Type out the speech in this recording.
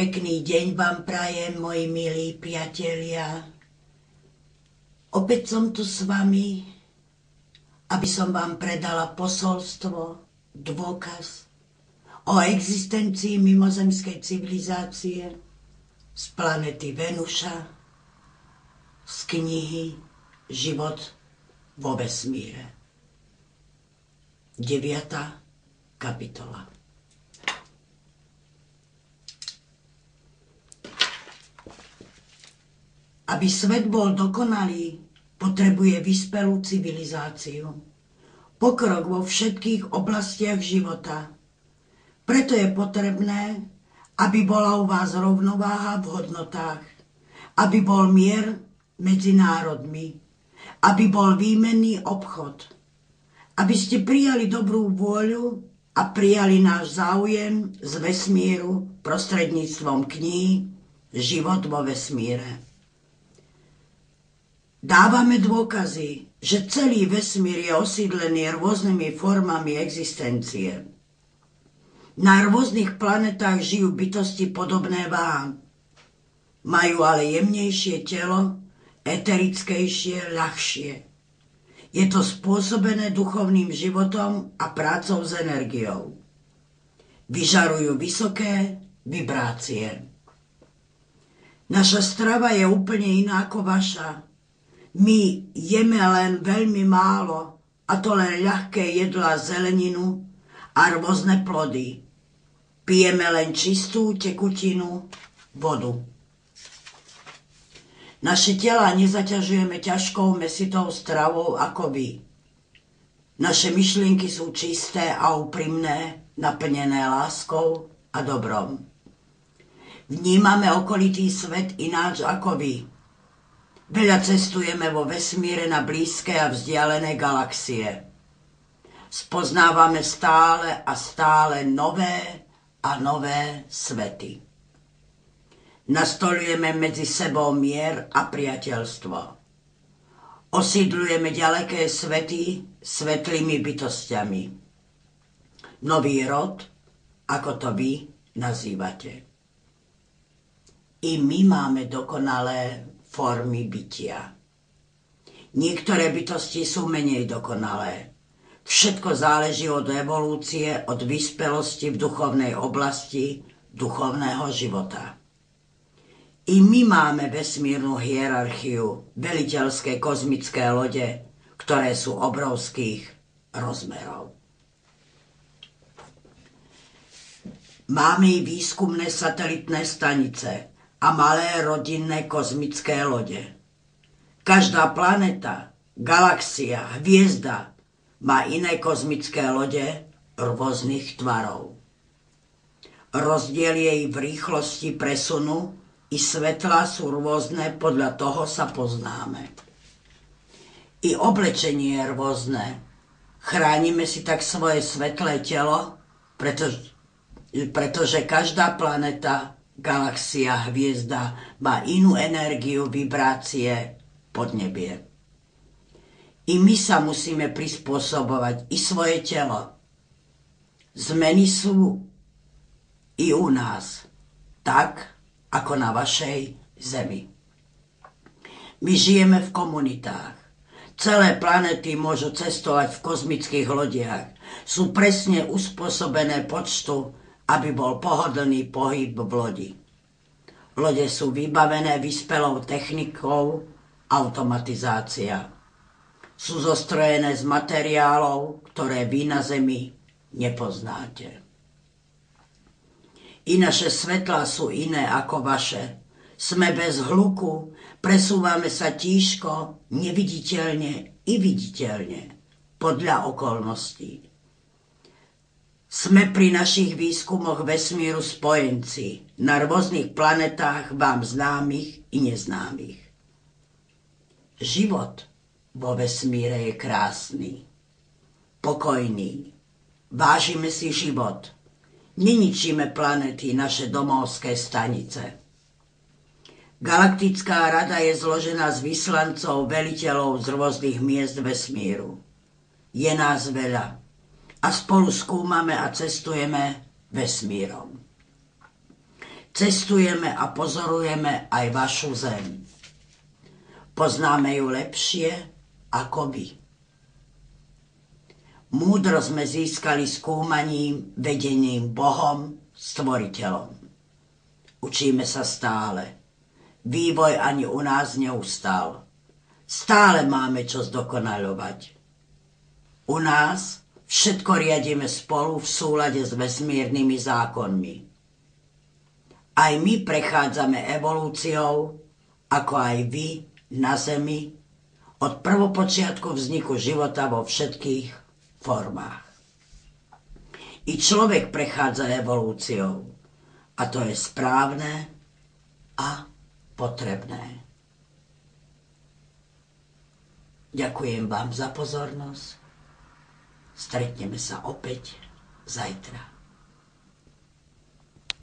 Pekný deň vám prajem, moji milí priatelia. Opäť som tu s vami, aby som vám predala posolstvo, dôkaz o existencii mimozemskej civilizácie z planety Venuša, z knihy Život vo vesmíre. 9. kapitola. Aby svet bol dokonalý, potrebuje vyspelú civilizáciu. Pokrok vo všetkých oblastiach života. Preto je potrebné, aby bola u vás rovnováha v hodnotách, aby bol mier medzi národmi, aby bol výmenný obchod, aby ste prijali dobrú vôľu a prijali náš záujem z vesmíru prostredníctvom kníh Život vo vesmíre. Dávame dôkazy, že celý vesmír je osídlený rôznymi formami existencie. Na rôznych planetách žijú bytosti podobné vám. Majú ale jemnejšie telo, eterickejšie, ľahšie. Je to spôsobené duchovným životom a prácou s energiou. Vyžarujú vysoké vibrácie. Naša strava je úplne iná ako vaša. My jeme len veľmi málo, a to len ľahké jedlá, zeleninu a rôzne plody. Pijeme len čistú tekutinu, vodu. Naše tela nezaťažujeme ťažkou mäsitou stravou ako vy. Naše myšlienky sú čisté a úprimné, naplnené láskou a dobrom. Vnímame okolitý svet ináč ako vy. Veľa cestujeme vo vesmíre na blízke a vzdialené galaxie. Spoznávame stále a stále nové a nové svety. Nastolujeme medzi sebou mier a priateľstvo. Osídľujeme ďaleké svety svetlými bytostiami. Nový rod, ako to vy nazývate. I my máme dokonalé formy bytia. Niektoré bytosti sú menej dokonalé. Všetko záleží od evolúcie, od vyspelosti v duchovnej oblasti duchovného života. I my máme vesmírnu hierarchiu, veliteľské kozmické lode, ktoré sú obrovských rozmerov. Máme i výskumné satelitné stanice a malé rodinné kozmické lode. Každá planeta, galaxia, hviezda má iné kozmické lode rôznych tvarov. Rozdiel jej v rýchlosti presunu i svetla sú rôzne, podľa toho sa poznáme. I oblečenie je rôzne. Chránime si tak svoje svetlé telo, pretože každá planeta, galaxia, hviezda má inú energiu, vibrácie, podnebie. I my sa musíme prispôsobovať, i svoje telo. Zmeny sú i u nás, tak ako na vašej zemi. My žijeme v komunitách. Celé planety môžu cestovať v kozmických lodiach. Sú presne uspôsobené počtu, aby bol pohodlný pohyb v lodi. Lode sú vybavené vyspelou technikou, automatizácia. Sú zostrojené z materiálov, ktoré vy na Zemi nepoznáte. I naše svetlá sú iné ako vaše. Sme bez hluku, presúvame sa tížko, neviditeľne i viditeľne, podľa okolností. Sme pri našich výskumoch vesmíru spojenci na rôznych planetách vám známych i neznámych. Život vo vesmíre je krásny, pokojný. Vážime si život. Neničíme planety, naše domovské stanice. Galaktická rada je zložená z vyslancov, veliteľov z rôznych miest vesmíru. Je nás veľa. A spolu skúmame a cestujeme vesmírom. Cestujeme a pozorujeme aj vašu zem. Poznáme ju lepšie ako vy. Múdro sme získali skúmaním, vedením Bohom, Stvoriteľom. Učíme sa stále. Vývoj ani u nás neustal. Stále máme čo zdokonaľovať. U nás všetko riadíme spolu v súlade s vesmírnymi zákonmi. Aj my prechádzame evolúciou, ako aj vy na Zemi, od prvopočiatku vzniku života vo všetkých formách. I človek prechádza evolúciou, a to je správne a potrebné. Ďakujem vám za pozornosť. Stretneme sa opäť zajtra.